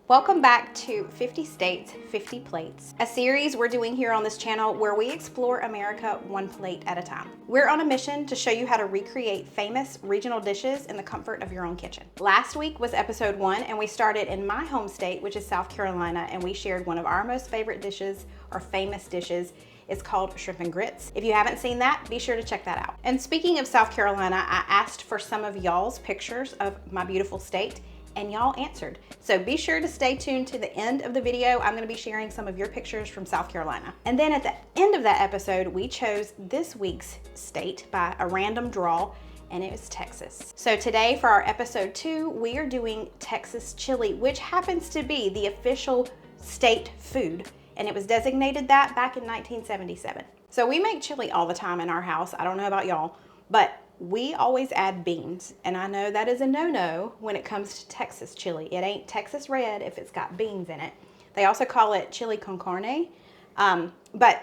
Welcome back to 50 States, 50 Plates, a series we're doing here on this channel where we explore America one plate at a time. We're on a mission to show you how to recreate famous regional dishes in the comfort of your own kitchen. Last week was episode 1 and we started in my home state, which is South Carolina, and we shared one of our most favorite dishes, or famous dishes. It's called shrimp and grits. If you haven't seen that, be sure to check that out. And speaking of South Carolina, I asked for some of y'all's pictures of my beautiful state, and y'all answered. So be sure to stay tuned to the end of the video. I'm gonna be sharing some of your pictures from South Carolina. And then at the end of that episode, we chose this week's state by a random draw, and it was Texas. So today for our episode 2, we are doing Texas chili, which happens to be the official state food, and it was designated that back in 1977. So we make chili all the time in our house. I don't know about y'all, but we always add beans, and I know that is a no-no when it comes to Texas chili. It ain't Texas red if it's got beans in it. They also call it chili con carne, but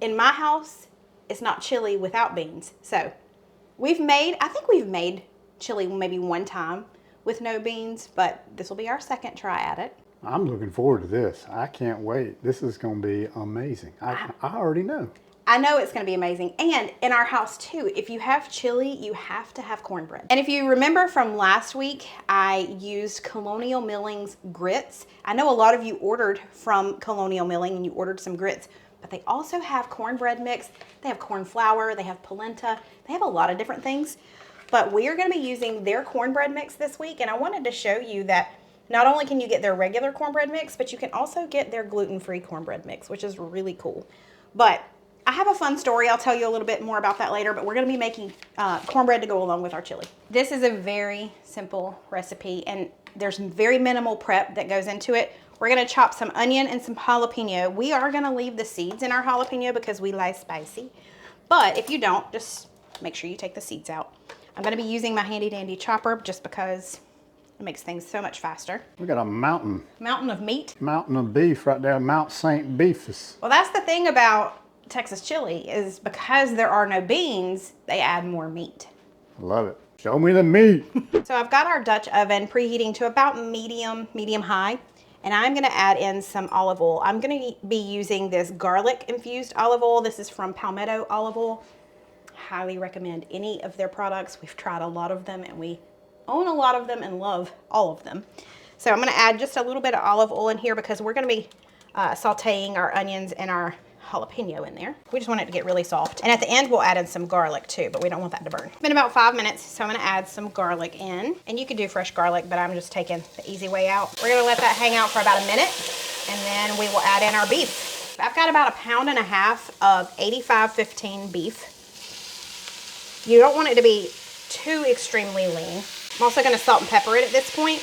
in my house, it's not chili without beans. So I think we've made chili maybe one time with no beans, but this will be our second try at it. I'm looking forward to this. I can't wait. This is going to be amazing. I already know. I know it's gonna be amazing. And in our house too, if you have chili, you have to have cornbread. And if you remember from last week, I used Colonial Milling's grits. I know a lot of you ordered from Colonial Milling and you ordered some grits, but they also have cornbread mix. They have corn flour, they have polenta, they have a lot of different things. But we are gonna be using their cornbread mix this week, and I wanted to show you that not only can you get their regular cornbread mix, but you can also get their gluten-free cornbread mix, which is really cool. But I have a fun story. I'll tell you a little bit more about that later, but we're gonna be making cornbread to go along with our chili. This is a very simple recipe, and there's very minimal prep that goes into it. We're gonna chop some onion and some jalapeno. We are gonna leave the seeds in our jalapeno because we like spicy, but if you don't, just make sure you take the seeds out. I'm gonna be using my handy dandy chopper just because it makes things so much faster. We got a mountain. Mountain of meat. Mountain of beef right there, Mount St. Beefus. Well, that's the thing about Texas chili, is because there are no beans, they add more meat. Love it. Show me the meat. So I've got our Dutch oven preheating to about medium high, and I'm gonna add in some olive oil. I'm gonna be using this garlic infused olive oil. This is from Palmetto Olive Oil. Highly recommend any of their products. We've tried a lot of them and we own a lot of them and love all of them. So I'm gonna add just a little bit of olive oil in here because we're gonna be sauteing our onions and our jalapeno in there. We just want it to get really soft. And at the end, we'll add in some garlic too, but we don't want that to burn. It's been about 5 minutes, so I'm gonna add some garlic in. And you could do fresh garlic, but I'm just taking the easy way out. We're gonna let that hang out for about a minute, and then we will add in our beef. I've got about 1.5 pounds of 85-15 beef. You don't want it to be too extremely lean. I'm also gonna salt and pepper it at this point.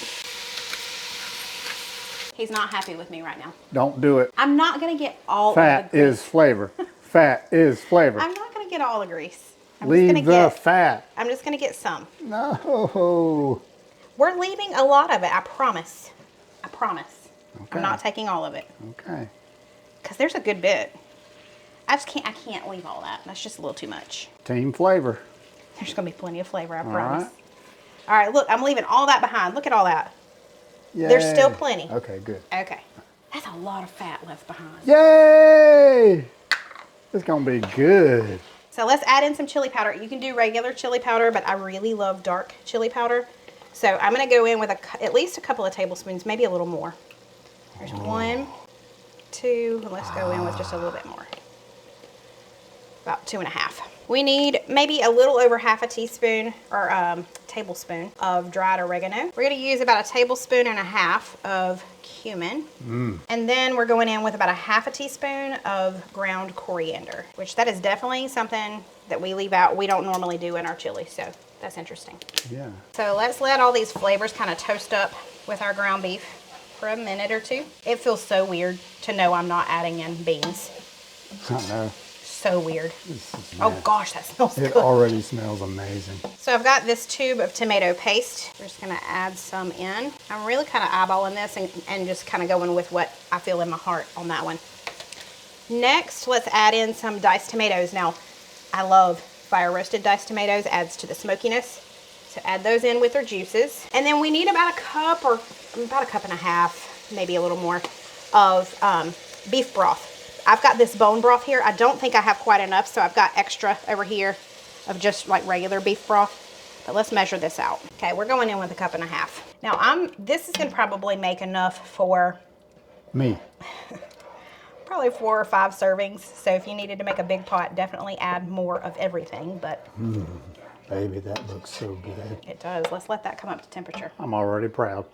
He's not happy with me right now. Don't do it. I'm not gonna get all of Fat the grease. is flavor. Fat is flavor. I'm not gonna get all the grease. Leave the fat. I'm just gonna get some. No. We're leaving a lot of it, I promise. I promise. Okay. I'm not taking all of it. Okay. Because there's a good bit. I can't leave all that. That's just a little too much. Team flavor. There's gonna be plenty of flavor, I All promise. right. All right, look, I'm leaving all that behind. Look at all that. Yay. There's still plenty. Okay, good. Okay. That's a lot of fat left behind. Yay! It's gonna be good. So let's add in some chili powder. You can do regular chili powder, but I really love dark chili powder. So I'm gonna go in with at least a couple of tablespoons, maybe a little more. There's 1, 2, let's go in with just a little bit more. About 2.5. We need maybe a little over half a teaspoon or tablespoon of dried oregano. We're gonna use about 1.5 tablespoons of cumin. And then we're going in with about 1/2 teaspoon of ground coriander, which that is definitely something that we leave out. We don't normally do in our chili, so that's interesting. Yeah. So let's let all these flavors kind of toast up with our ground beef for a minute or two. It feels so weird to know I'm not adding in beans. I know. So weird. Oh gosh, that smells good. It already smells amazing. So I've got this tube of tomato paste. We're just gonna add some in. I'm really kind of eyeballing this and just kind of going with what I feel in my heart on that one. Next, let's add in some diced tomatoes. Now, I love fire roasted diced tomatoes, adds to the smokiness. So add those in with their juices. And then we need about a cup or about 1.5 cups maybe a little more of beef broth. I've got this bone broth here. I don't think I have quite enough, so I've got extra over here of just like regular beef broth. But let's measure this out. Okay, we're going in with 1.5 cups. Now this is gonna probably make enough for me. Probably 4 or 5 servings. So if you needed to make a big pot, definitely add more of everything, but. Baby, that looks so good. It does. Let's let that come up to temperature. I'm already proud.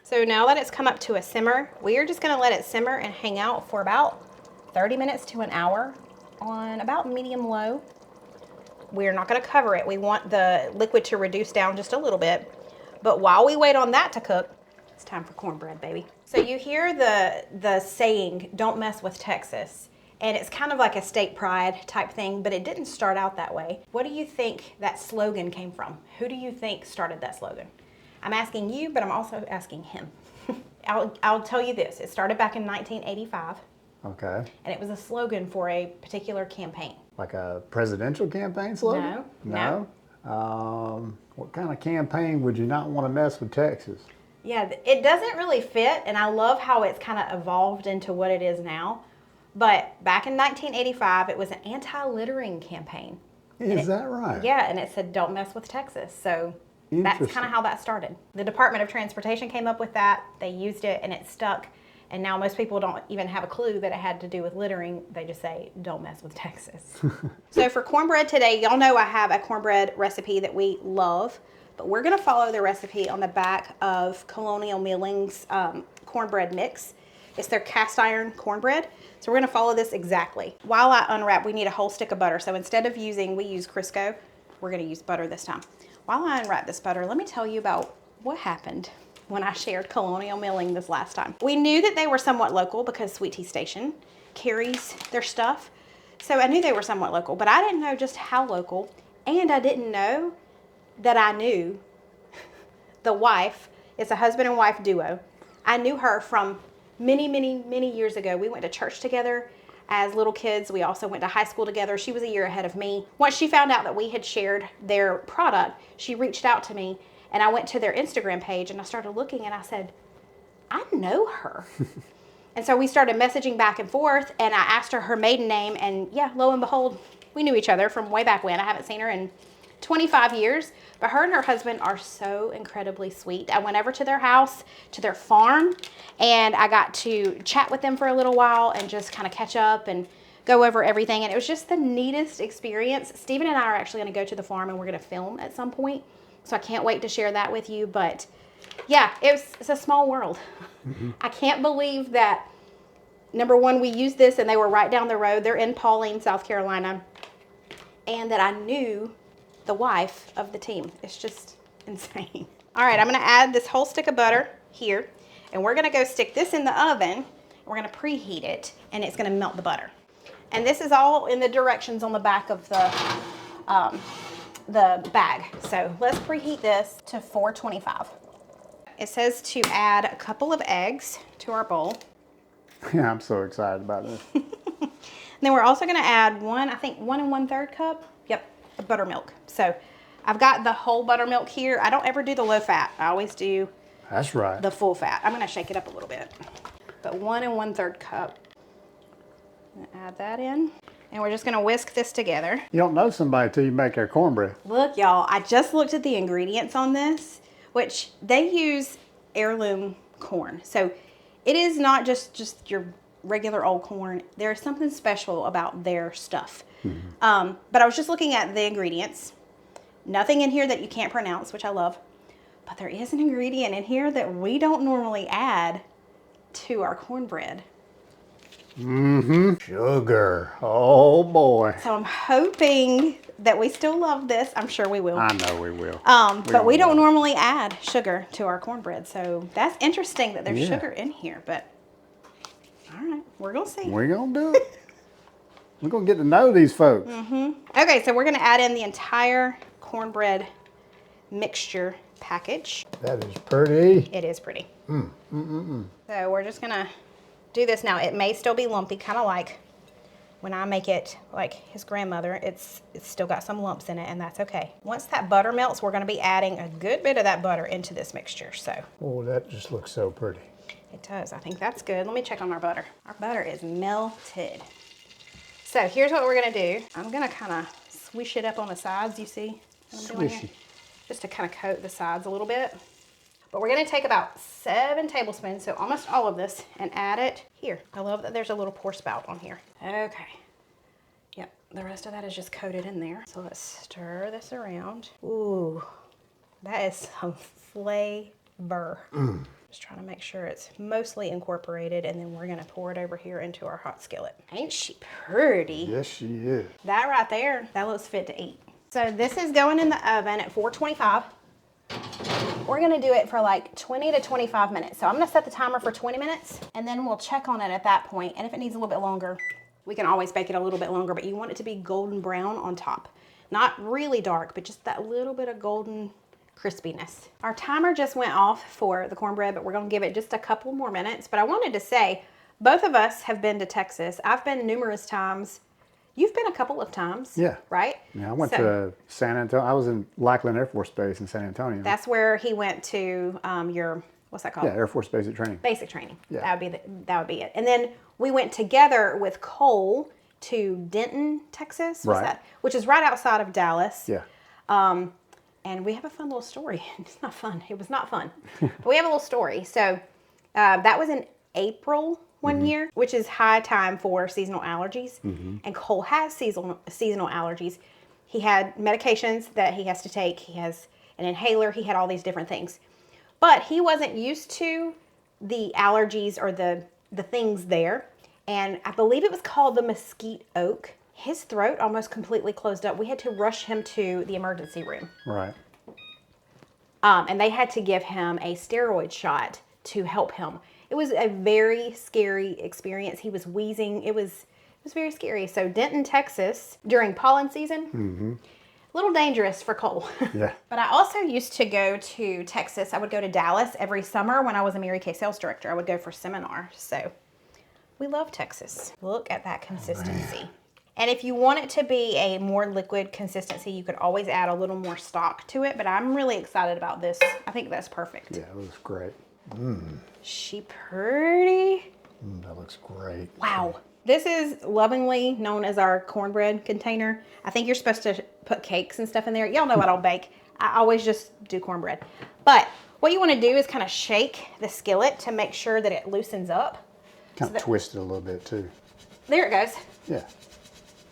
So now that it's come up to a simmer, we are just gonna let it simmer and hang out for about 30 minutes to an hour on about medium low. We're not gonna cover it. We want the liquid to reduce down just a little bit. But while we wait on that to cook, it's time for cornbread, baby. So you hear the saying, don't mess with Texas. And it's kind of like a state pride type thing, but it didn't start out that way. What do you think that slogan came from? Who do you think started that slogan? I'm asking you, but I'm also asking him. I'll tell you this. It started back in 1985. Okay. And it was a slogan for a particular campaign. Like a presidential campaign slogan? No. What kind of campaign would you not want to mess with Texas? Yeah, it doesn't really fit, and I love how it's kind of evolved into what it is now. But back in 1985, it was an anti-littering campaign. Is that right? Yeah, and it said, don't mess with Texas. So that's kind of how that started. The Department of Transportation came up with that. They used it, and it stuck. And now most people don't even have a clue that it had to do with littering. They just say, don't mess with Texas. So for cornbread today, y'all know I have a cornbread recipe that we love. But we're going to follow the recipe on the back of Colonial Milling's cornbread mix. It's their cast iron cornbread. So we're going to follow this exactly. While I unwrap, we need a whole stick of butter. So instead of we use Crisco, we're going to use butter this time. While I unwrap this butter, let me tell you about what happened when I shared Colonial Milling this last time. We knew that they were somewhat local because Sweet Tea Station carries their stuff. So I knew they were somewhat local, but I didn't know just how local. And I didn't know that I knew the wife. It's a husband and wife duo. I knew her from many years ago. We went to church together as little kids. We also went to high school together. She was a year ahead of me. Once she found out that we had shared their product, she reached out to me, and I went to their Instagram page and I started looking, and I said, I know her. And so we started messaging back and forth, and I asked her maiden name, and yeah, lo and behold, we knew each other from way back when. I haven't seen her in 25 years, but her and her husband are so incredibly sweet. I went over to their house, to their farm, and I got to chat with them for a little while and just kind of catch up and go over everything. And it was just the neatest experience. Stephen and I are actually going to go to the farm, and we're going to film at some point. So I can't wait to share that with you. But yeah, it's a small world. I can't believe that, number one, we used this and they were right down the road. They're in Pauline, South Carolina. And that I knew the wife of the team. It's just insane. All right, I'm gonna add this whole stick of butter here, and we're gonna go stick this in the oven. We're gonna preheat it, and it's gonna melt the butter. And this is all in the directions on the back of the bag. So let's preheat this to 425. It says to add a couple of eggs to our bowl. Yeah, I'm so excited about this. And then we're also gonna add I think 1 1/3 cup. Yep, of buttermilk. So I've got the whole buttermilk here. I don't ever do the low fat. I always do That's right. the full fat. I'm gonna shake it up a little bit. But 1 1/3 cup. I'm gonna add that in. And we're just gonna whisk this together. You don't know somebody till you make their cornbread. Look, y'all, I just looked at the ingredients on this, which they use heirloom corn. So it is not just your regular old corn. There's something special about their stuff. But I was just looking at the ingredients. Nothing in here that you can't pronounce, which I love. But there is an ingredient in here that we don't normally add to our cornbread. Sugar. Oh boy. So I'm hoping that we still love this. I'm sure we will. I know we will. But we don't normally add sugar to our cornbread. So that's interesting that there's sugar in here. But all right, we're going to see. We're going to do it. We're going to get to know these folks. Okay, so we're going to add in the entire cornbread mixture package. That is pretty. It is pretty. So we're just going to do this now. It may still be lumpy, kind of like when I make it like his grandmother. It's still got some lumps in it, and that's okay. Once that butter melts, we're going to be adding a good bit of that butter into this mixture. So. Oh, that just looks so pretty. It does. I think that's good. Let me check on our butter. Our butter is melted. So here's what we're gonna do. I'm gonna kind of swish it up on the sides, you see what I'm doing here? Just to kind of coat the sides a little bit. But we're gonna take about 7 tablespoons, so almost all of this, and add it here. I love that there's a little pour spout on here. Okay. Yep, the rest of that is just coated in there. So let's stir this around. Ooh, that is some flavor. Just trying to make sure it's mostly incorporated, and then we're gonna pour it over here into our hot skillet. Ain't she pretty? Yes, she is. That right there, that looks fit to eat. So this is going in the oven at 425. We're gonna do it for like 20 to 25 minutes. So I'm gonna set the timer for 20 minutes, and then we'll check on it at that point. And if it needs a little bit longer, we can always bake it a little bit longer, but you want it to be golden brown on top. Not really dark, but just that little bit of golden crispiness. Our timer just went off for the cornbread, but we're gonna give it just a couple more minutes. But I wanted to say, both of us have been to Texas. I've been numerous times. You've been a couple of times. Yeah. Right? Yeah, I went to San Antonio. I was in Lackland Air Force Base in San Antonio. That's where he went to your, what's that called? Yeah, Air Force Basic Training. Basic training. Yeah. That would be it. And then we went together with Cole to Denton, Texas. Right. Which is right outside of Dallas. Yeah. And we have a fun little story. It's not fun. It was not fun. But we have a little story. So that was in April one year, which is high time for seasonal allergies. And Cole has seasonal allergies. He had medications that he has to take. He has an inhaler. He had all these different things. But he wasn't used to the allergies or the things there. And I believe it was called the mesquite oak. His throat almost completely closed up. We had to rush him to the emergency room. Right. And they had to give him a steroid shot to help him. It was a very scary experience. He was wheezing. It was very scary. So Denton, Texas, during pollen season, a little dangerous for Cole. Yeah. But I also used to go to Texas. I would go to Dallas every summer when I was a Mary Kay sales director. I would go for seminars. So we love Texas. Look at that consistency. And if you want it to be a more liquid consistency, you could always add a little more stock to it. But I'm really excited about this. I think that's perfect. Yeah, it looks great. She pretty? That looks great. Wow. This is lovingly known as our cornbread container. I think you're supposed to put cakes and stuff in there. Y'all know I don't bake. I always just do cornbread. But what you want to do is kind of shake the skillet to make sure that it loosens up. Kind of twist it a little bit too. There it goes. Yeah.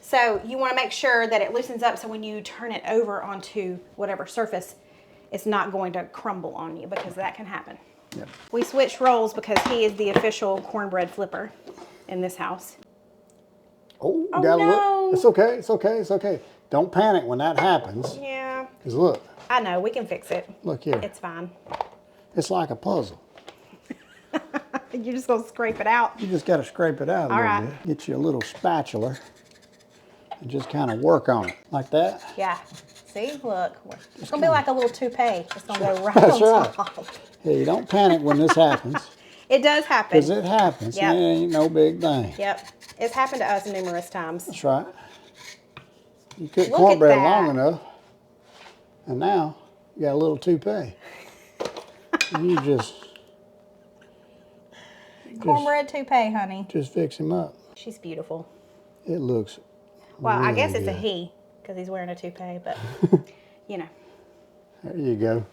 So you want to make sure that it loosens up so when you turn it over onto whatever surface, it's not going to crumble on you, because that can happen. Yep. We switched roles because he is the official cornbread flipper in this house. Oh, Oh, gotta no. look. It's okay. It's okay. It's okay. Don't panic when that happens. Yeah. Because look. I know. We can fix it. Look here. It's fine. It's like a puzzle. You're just going to scrape it out. You just got to scrape it out a little bit. Get you a little spatula and just kind of work on it like that. Yeah. See? Look. It's going to be like a little toupee. It's going to go right That's on right. top. Hey, don't panic when this happens. It does happen. Because it happens. Yep. And it ain't no big thing. Yep. It's happened to us numerous times. That's right. You cook Look cornbread at that. long enough, and now you got a little toupee. And you just Cornbread toupee, honey. Just fix him up. She's beautiful. It looks Well, really I guess it's a good. he because he's wearing a toupee, but you know. There you go.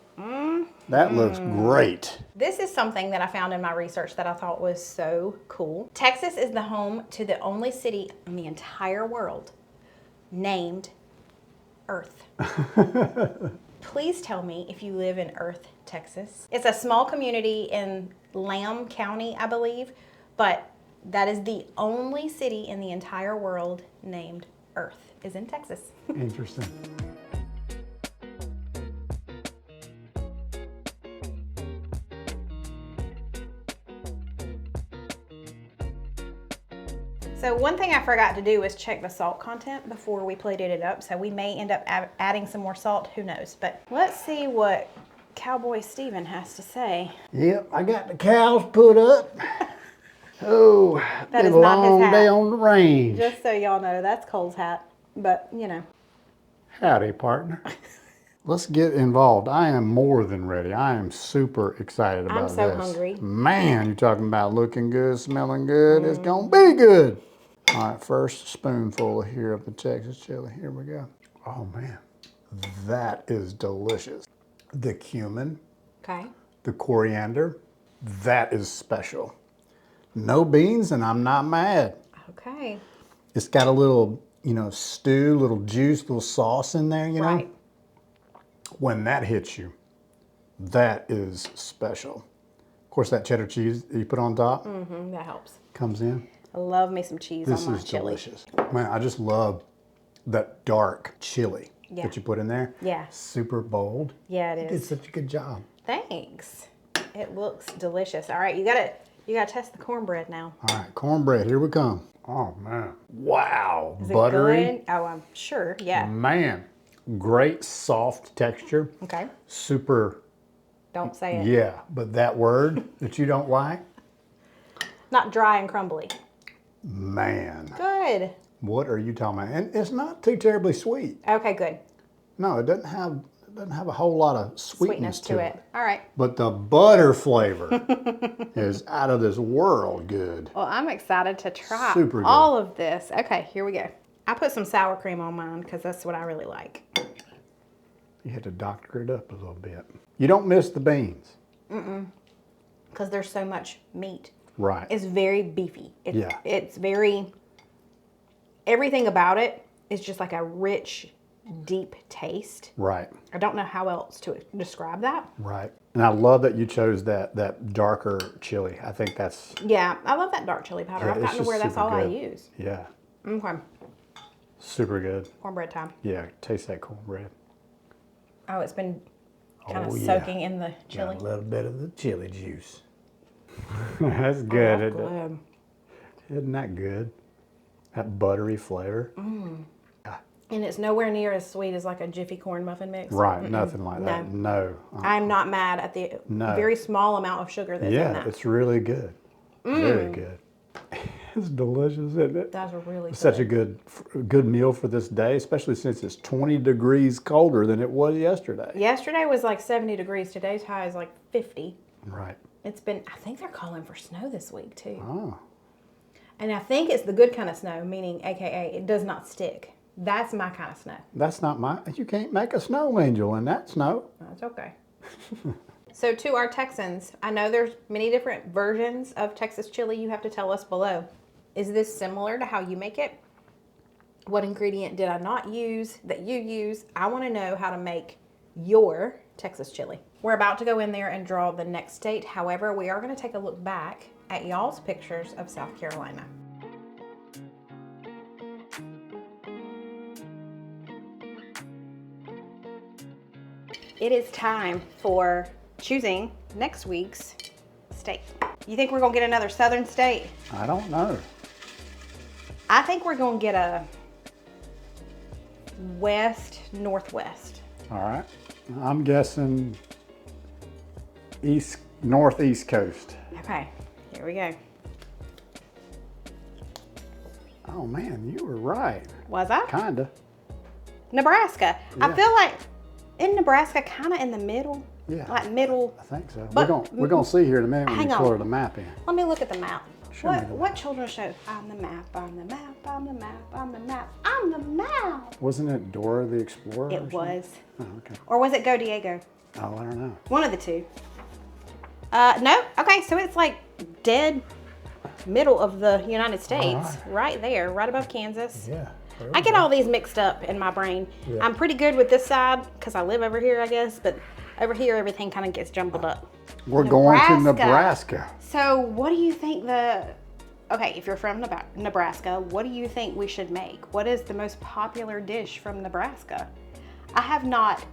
That looks great. This is something that I found in my research that I thought was so cool. Texas is the home to the only city in the entire world named Earth. Please tell me if you live in Earth, Texas. It's a small community in Lamb County, I believe, but that is the only city in the entire world named Earth is in Texas. Interesting. So one thing I forgot to do was check the salt content before we plated it up. So we may end up adding some more salt, who knows. But let's see what Cowboy Steven has to say. Yep, I got the cows put up. Oh, That been is a not his long hat. day on the range. Just so y'all know, that's Cole's hat. But, you know. Howdy, partner. Let's get involved. I am more than ready. I am super excited about this. I'm so hungry. Man, you're talking about looking good, smelling good. It's gonna be good. All right, first spoonful here of the Texas chili. Here we go. Oh man, that is delicious. The cumin, Okay. the coriander, that is special. No beans and I'm not mad. Okay. It's got a little, you know, stew, little juice, little sauce in there, you know? Right. When that hits you, that is special. Of course, that cheddar cheese that you put on top That helps. comes in. I love me some cheese This on my is chili. delicious. Man, I just love that dark chili that you put in there. Yeah. Super bold. Yeah, it You did is. such a good job. Thanks. It looks delicious. All right, you gotta test the cornbread now. All right, cornbread, here we come. Oh man, wow, Is buttery. it good? Oh, I'm sure. Yeah. Man, great soft texture. Okay. Super, Don't say it. yeah, but that word that you don't like, Not dry and crumbly. man, Good. what are you talking about? And it's not too terribly sweet. Okay, good. No, it doesn't have a whole lot of sweetness to it. All right. But the butter flavor is out of this world good. Well, I'm excited to try Super good. all of this. Okay, here we go. I put some sour cream on mine because that's what I really like. You had to doctor it up a little bit. You don't miss the beans. Because there's so much meat. Right. It's very beefy. Yeah. It's very, everything about it is just like a rich, deep taste. Right. I don't know how else to describe that. Right. And I love that you chose that darker chili. I think that's, Yeah, I love that dark chili powder. Yeah, I've it's gotten to where just that's all super I good. use. yeah, Okay, super good. cornbread time. Yeah, taste that cornbread. Oh, it's been kind of Oh, yeah. soaking in the Got chili. a little bit of the chili juice. That's good. Oh, good. Isn't that good? That buttery flavor. And it's nowhere near as sweet as like a Jiffy corn muffin mix. Right, nothing like that. No. I'm not mad at the very small amount of sugar that's in Yeah, that. it's really good. Very good. It's delicious, isn't it? That's really good. Such a good meal for this day, especially since it's 20 degrees colder than it was yesterday. Yesterday was like 70 degrees. Today's high is like 50. Right. It's been, I think they're calling for snow this week too. Oh. And I think it's the good kind of snow, meaning AKA it does not stick. That's my kind of snow. That's not you can't make a snow angel in that snow. That's okay. So to our Texans, I know there's many different versions of Texas chili. You have to tell us below. Is this similar to how you make it? What ingredient did I not use that you use? I want to know how to make your Texas chili. We're about to go in there and draw the next state. However, we are going to take a look back at y'all's pictures of South Carolina. It is time for choosing next week's state. You think we're going to get another southern state? I don't know. I think we're going to get a west northwest. All right. I'm guessing northeast coast. Okay, here we go. Oh man, you were right. Was I? Kinda. Nebraska. Yeah. I feel like in Nebraska, kind of in the middle. Yeah. Like middle. I think so. But- we're gonna see here in a minute when Hang you on. color the map in. Let me look at the map. Show me the What children's show? I'm the map, I'm the map, I'm the map, I'm the map, I'm the map. Wasn't it Dora the Explorer? It or something? was. Oh, okay. Or was it Go Diego? Oh, I don't know. One of the two. No. Okay, so it's like dead middle of the United States. Right there, right above Kansas. Yeah. I get all these mixed up in my brain. Yeah. I'm pretty good with this side because I live over here, I guess, but over here everything kind of gets jumbled up. We're going to Nebraska. So what do you think okay, if you're from Nebraska, what do you think we should make? What is the most popular dish from Nebraska? I have not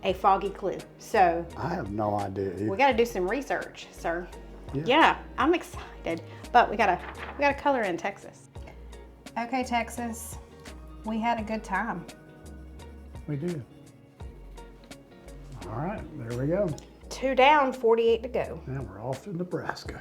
a foggy clue, so I have no idea either. we got to do some research, sir. Yeah. Yeah, I'm excited, but we gotta color in Texas. Okay, Texas, we had a good time. We did. All right, there we go. 2 down, 48 to go. Now we're off to Nebraska.